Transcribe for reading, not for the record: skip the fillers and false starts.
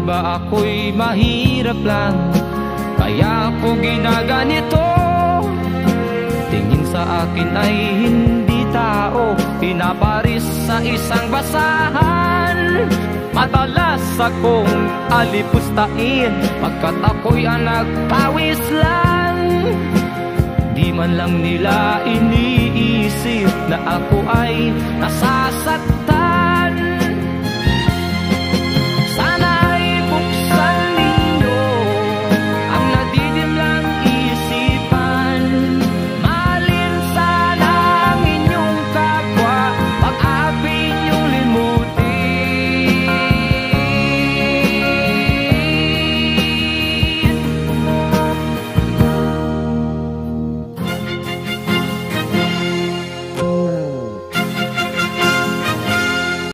Dahil ba ako'y mahirap lang, kaya ako ginaganito. Tingin sa akin ay hindi tao, pinaparis sa isang basahan. Madalas akong alipustain, pagkat ako'y anak pawis lang. Di man lang nila iniisip na ako ay nasasaktan.